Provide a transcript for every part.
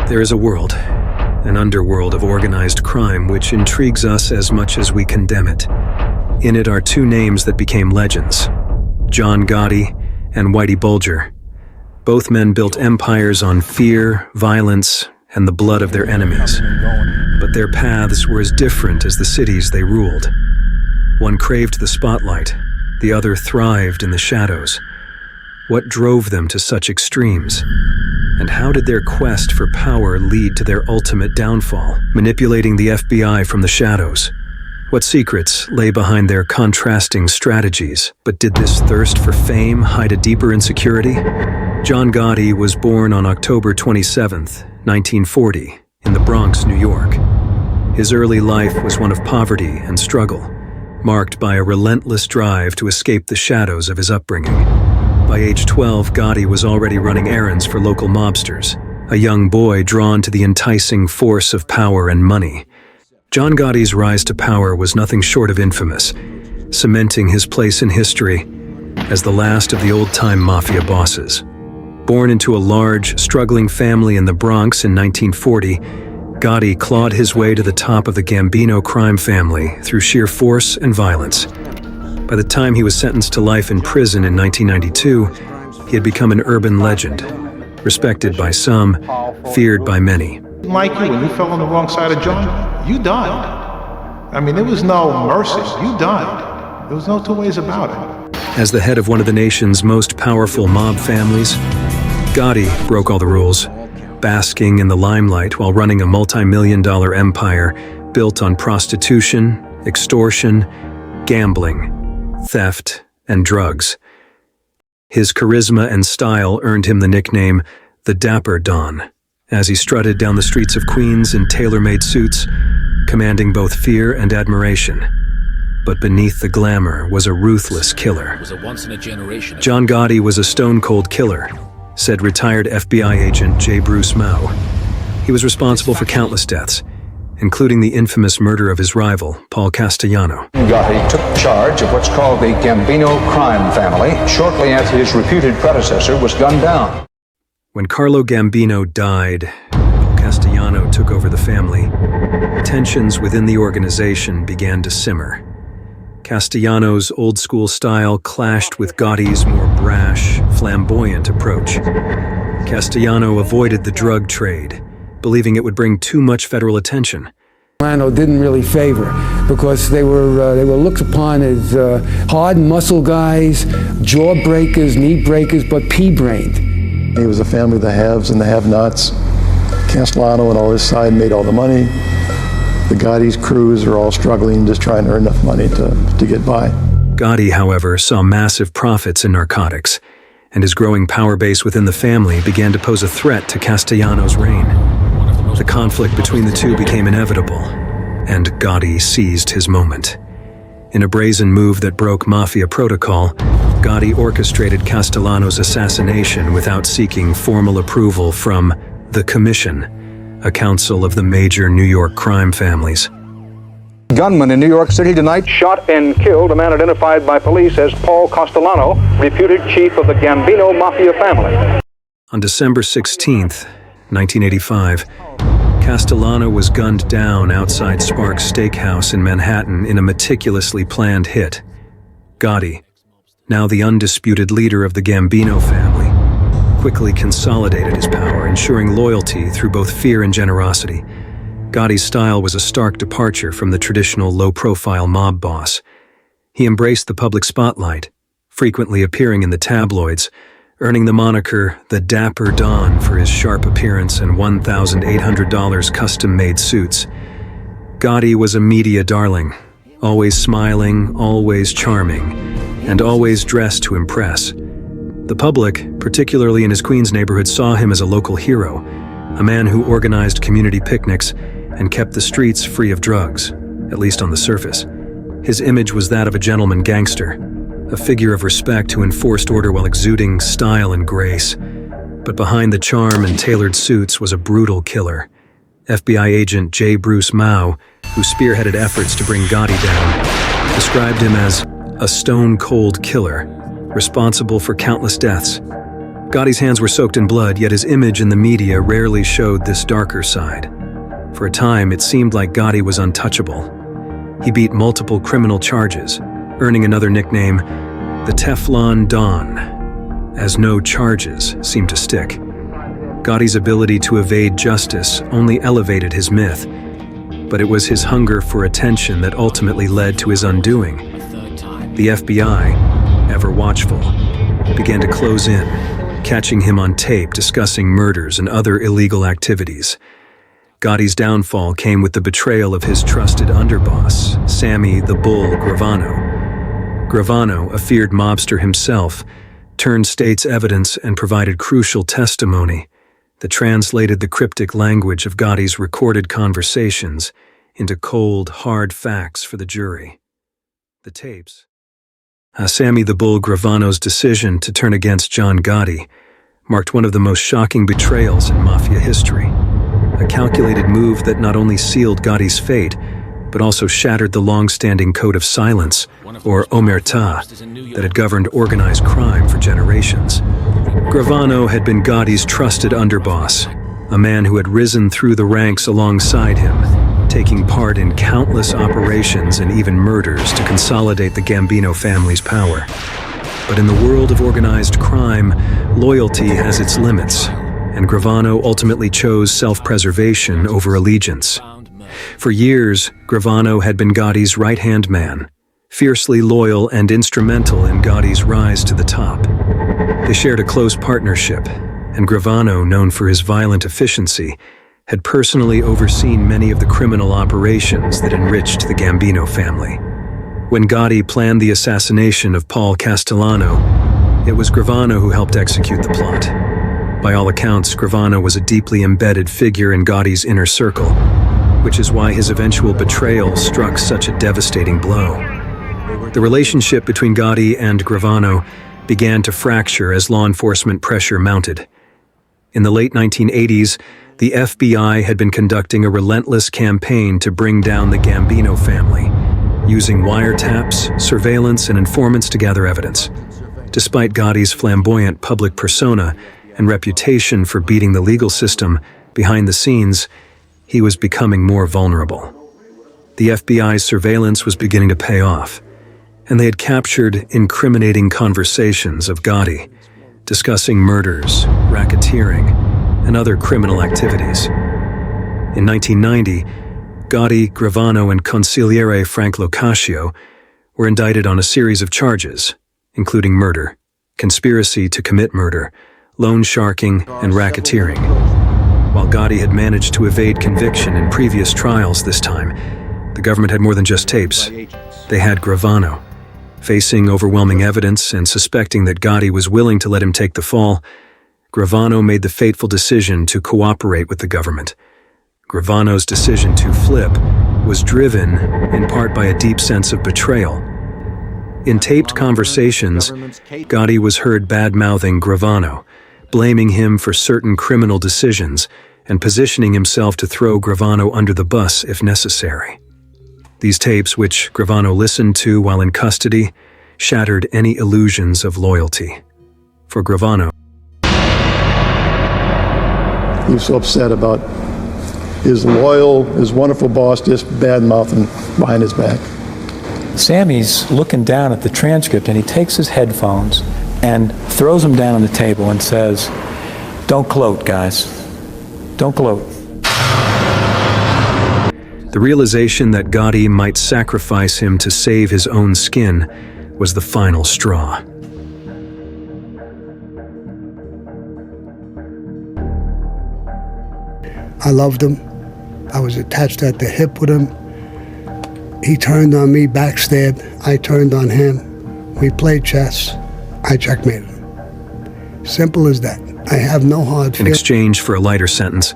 There is a world, an underworld of organized crime which intrigues us as much as we condemn it. In it are two names that became legends, John Gotti and Whitey Bulger. Both men built empires on fear, violence, and the blood of their enemies. But their paths were as different as the cities they ruled. One craved the spotlight, the other thrived in the shadows. What drove them to such extremes? And how did their quest for power lead to their ultimate downfall, manipulating the FBI from the shadows? What secrets lay behind their contrasting strategies? But did this thirst for fame hide a deeper insecurity? John Gotti was born on October 27, 1940, in the Bronx, New York. His early life was one of poverty and struggle, marked by a relentless drive to escape the shadows of his upbringing. By age 12, Gotti was already running errands for local mobsters, a young boy drawn to the enticing force of power and money. John Gotti's rise to power was nothing short of infamous, cementing his place in history as the last of the old-time mafia bosses. Born into a large, struggling family in the Bronx in 1940, Gotti clawed his way to the top of the Gambino crime family through sheer force and violence. By the time he was sentenced to life in prison in 1992, he had become an urban legend, respected by some, feared by many. Mikey, when you fell on the wrong side of John, you died. I mean, there was no mercy. You died. There was no two ways about it. As the head of one of the nation's most powerful mob families, Gotti broke all the rules, basking in the limelight while running a multi-million-dollar empire built on prostitution, extortion, gambling, theft, and drugs. His charisma and style earned him the nickname the Dapper Don, as he strutted down the streets of Queens in tailor-made suits, commanding both fear and admiration. But beneath the glamour was a ruthless killer. John Gotti was a stone-cold killer, said retired FBI agent J. Bruce Mao. He was responsible for countless deaths, including the infamous murder of his rival, Paul Castellano. Gotti took charge of what's called the Gambino crime family shortly after his reputed predecessor was gunned down. When Carlo Gambino died, Paul Castellano took over the family. Tensions within the organization began to simmer. Castellano's old-school style clashed with Gotti's more brash, flamboyant approach. Castellano avoided the drug trade, believing it would bring too much federal attention. Gravano didn't really favor because they were looked upon as hard muscle guys, jaw breakers, knee breakers, but pea-brained. He was a family of the haves and the have-nots. Castellano and all his side made all the money. The Gotti's crews are all struggling, just trying to earn enough money to get by. Gotti, however, saw massive profits in narcotics, and his growing power base within the family began to pose a threat to Castellano's reign. The conflict between the two became inevitable, and Gotti seized his moment. In a brazen move that broke mafia protocol, Gotti orchestrated Castellano's assassination without seeking formal approval from the Commission, a council of the major New York crime families. Gunman in New York City tonight shot and killed a man identified by police as Paul Castellano, reputed chief of the Gambino mafia family. On December 16th, 1985, Castellano was gunned down outside Sparks Steakhouse in Manhattan in a meticulously planned hit. Gotti, now the undisputed leader of the Gambino family, quickly consolidated his power, ensuring loyalty through both fear and generosity. Gotti's style was a stark departure from the traditional low-profile mob boss. He embraced the public spotlight, frequently appearing in the tabloids, earning the moniker the Dapper Don for his sharp appearance and $1,800 custom-made suits. Gotti was a media darling, always smiling, always charming, and always dressed to impress. The public, particularly in his Queens neighborhood, saw him as a local hero, a man who organized community picnics and kept the streets free of drugs, at least on the surface. His image was that of a gentleman gangster, a figure of respect who enforced order while exuding style and grace. But behind the charm and tailored suits was a brutal killer. FBI agent J. Bruce Mao, who spearheaded efforts to bring Gotti down, described him as a stone-cold killer, responsible for countless deaths. Gotti's hands were soaked in blood, yet his image in the media rarely showed this darker side. For a time, it seemed like Gotti was untouchable. He beat multiple criminal charges, earning another nickname, the Teflon Don, as no charges seemed to stick. Gotti's ability to evade justice only elevated his myth, but it was his hunger for attention that ultimately led to his undoing. The FBI, ever watchful, began to close in, catching him on tape discussing murders and other illegal activities. Gotti's downfall came with the betrayal of his trusted underboss, Sammy the Bull Gravano. Gravano, a feared mobster himself, turned state's evidence and provided crucial testimony that translated the cryptic language of Gotti's recorded conversations into cold, hard facts for the jury. The tapes. Sammy the Bull Gravano's decision to turn against John Gotti marked one of the most shocking betrayals in mafia history, a calculated move that not only sealed Gotti's fate, but also shattered the long-standing code of silence, or omerta, that had governed organized crime for generations. Gravano had been Gotti's trusted underboss, a man who had risen through the ranks alongside him, taking part in countless operations and even murders to consolidate the Gambino family's power. But in the world of organized crime, loyalty has its limits, and Gravano ultimately chose self-preservation over allegiance. For years, Gravano had been Gotti's right-hand man, fiercely loyal and instrumental in Gotti's rise to the top. They shared a close partnership, and Gravano, known for his violent efficiency, had personally overseen many of the criminal operations that enriched the Gambino family. When Gotti planned the assassination of Paul Castellano, it was Gravano who helped execute the plot. By all accounts, Gravano was a deeply embedded figure in Gotti's inner circle, which is why his eventual betrayal struck such a devastating blow. The relationship between Gotti and Gravano began to fracture as law enforcement pressure mounted. In the late 1980s, the FBI had been conducting a relentless campaign to bring down the Gambino family, using wiretaps, surveillance, and informants to gather evidence. Despite Gotti's flamboyant public persona and reputation for beating the legal system, behind the scenes, he was becoming more vulnerable. The FBI's surveillance was beginning to pay off, and they had captured incriminating conversations of Gotti, discussing murders, racketeering, and other criminal activities. In 1990, Gotti, Gravano, and consigliere Frank Locascio were indicted on a series of charges, including murder, conspiracy to commit murder, loan sharking, and racketeering. While Gotti had managed to evade conviction in previous trials this time, the government had more than just tapes. They had Gravano. Facing overwhelming evidence and suspecting that Gotti was willing to let him take the fall, Gravano made the fateful decision to cooperate with the government. Gravano's decision to flip was driven in part by a deep sense of betrayal. In taped conversations, Gotti was heard bad-mouthing Gravano, blaming him for certain criminal decisions and positioning himself to throw Gravano under the bus if necessary. These tapes, which Gravano listened to while in custody, shattered any illusions of loyalty. For Gravano, he was so upset about his loyal, his wonderful boss just bad-mouthing behind his back. Sammy's looking down at the transcript and he takes his headphones and throws them down on the table and says, "Don't gloat, guys. Don't gloat." the realization that Gotti might sacrifice him to save his own skin was the final straw. I loved him. I was attached at the hip with him. He turned on me, backstabbed. I turned on him. We played chess. I checkmated him. Simple as that. I have no hard feelings. In exchange for a lighter sentence,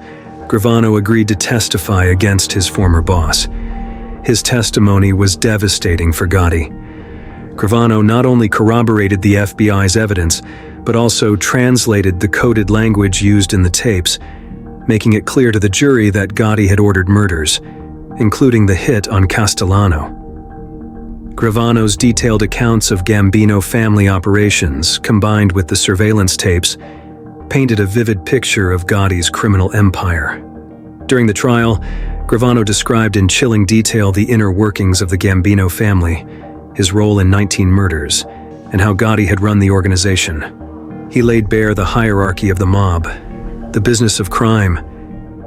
Gravano agreed to testify against his former boss. His testimony was devastating for Gotti. Gravano not only corroborated the FBI's evidence, but also translated the coded language used in the tapes, making it clear to the jury that Gotti had ordered murders, including the hit on Castellano. Gravano's detailed accounts of Gambino family operations, combined with the surveillance tapes, painted a vivid picture of Gotti's criminal empire. During the trial, Gravano described in chilling detail the inner workings of the Gambino family, his role in 19 murders, and how Gotti had run the organization. He laid bare the hierarchy of the mob, the business of crime,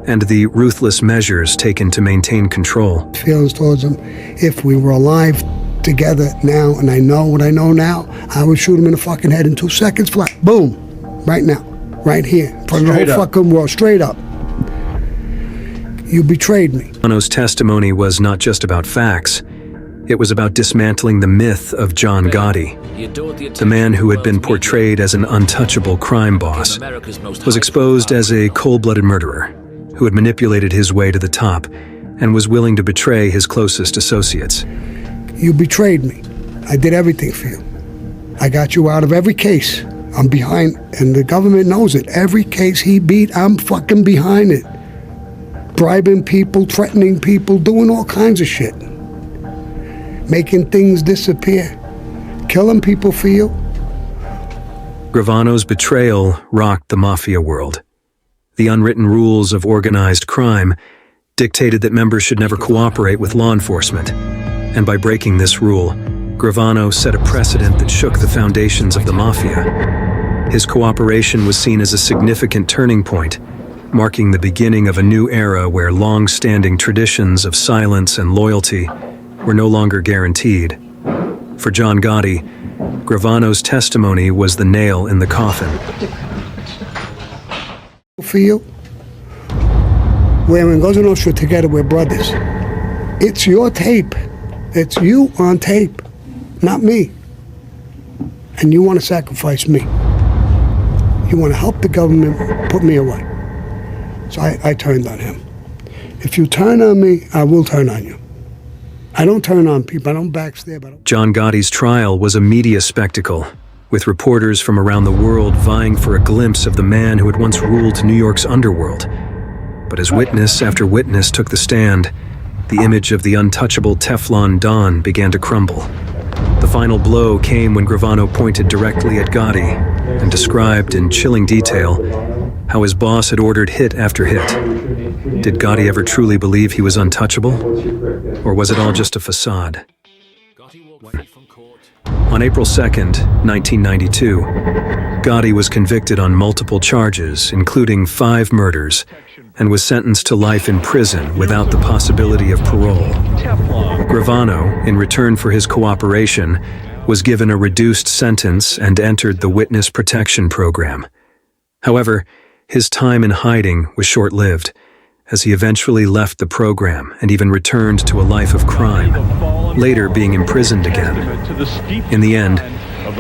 and the ruthless measures taken to maintain control. Feelings towards him. If we were alive together now, and I know what I know now, I would shoot him in the fucking head in 2 seconds flat. Boom. Right now. Right here. In front of the whole fucking world. Straight up. You betrayed me. Gravano's testimony was not just about facts. It was about dismantling the myth of John Gotti. The man who had been portrayed as an untouchable crime boss was exposed as a cold-blooded murderer who had manipulated his way to the top and was willing to betray his closest associates. You betrayed me. I did everything for you. I got you out of every case. I'm behind, and the government knows it. Every case he beat, I'm fucking behind it. Bribing people, threatening people, doing all kinds of shit. Making things disappear. Killing people for you. Gravano's betrayal rocked the mafia world. The unwritten rules of organized crime dictated that members should never cooperate with law enforcement. And by breaking this rule, Gravano set a precedent that shook the foundations of the mafia. His cooperation was seen as a significant turning point, marking the beginning of a new era where long-standing traditions of silence and loyalty were no longer guaranteed. For John Gotti, Gravano's testimony was the nail in the coffin. For you, we're in Cosa Nostra together, we're brothers. It's your tape. It's you on tape, not me. And you want to sacrifice me. You want to help the government put me away. So I turned on him. If you turn on me, I will turn on you. I don't turn on people, I don't backstab. John Gotti's trial was a media spectacle, with reporters from around the world vying for a glimpse of the man who had once ruled New York's underworld. But as witness after witness took the stand, the image of the untouchable Teflon Don began to crumble. The final blow came when Gravano pointed directly at Gotti and described in chilling detail how his boss had ordered hit after hit. Did Gotti ever truly believe he was untouchable? Or was it all just a facade? On April 2nd, 1992, Gotti was convicted on multiple charges, including 5 murders, and was sentenced to life in prison without the possibility of parole. Gravano, in return for his cooperation, was given a reduced sentence and entered the Witness Protection Program. However, his time in hiding was short-lived, as he eventually left the program and even returned to a life of crime, later being imprisoned again. In the end,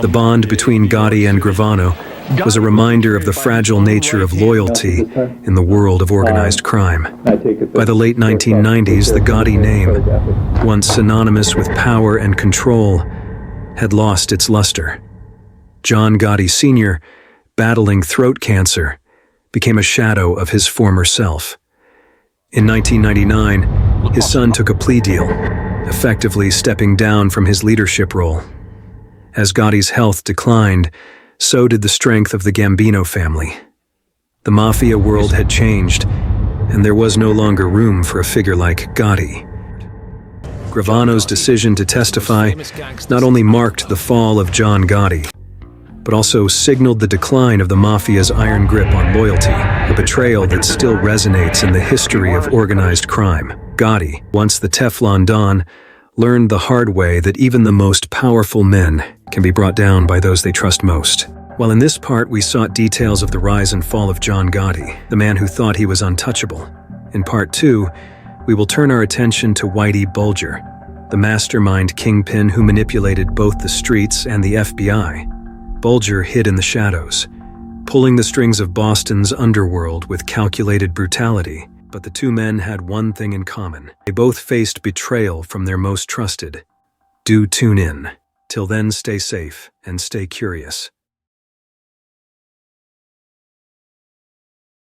the bond between Gotti and Gravano was a reminder of the fragile nature of loyalty in the world of organized crime. By the late 1990s, the Gotti name, once synonymous with power and control, had lost its luster. John Gotti Sr., battling throat cancer, became a shadow of his former self. In 1999, his son took a plea deal, effectively stepping down from his leadership role. As Gotti's health declined, so did the strength of the Gambino family. The mafia world had changed, and there was no longer room for a figure like Gotti. Gravano's decision to testify not only marked the fall of John Gotti, but also signaled the decline of the mafia's iron grip on loyalty, a betrayal that still resonates in the history of organized crime. Gotti, once the Teflon Don, learned the hard way that even the most powerful men can be brought down by those they trust most. While in this part we sought details of the rise and fall of John Gotti, the man who thought he was untouchable, in part 2, we will turn our attention to Whitey Bulger, the mastermind kingpin who manipulated both the streets and the FBI. Bulger hid in the shadows, pulling the strings of Boston's underworld with calculated brutality. But the two men had one thing in common. They both faced betrayal from their most trusted. Do tune in. Till then, stay safe and stay curious.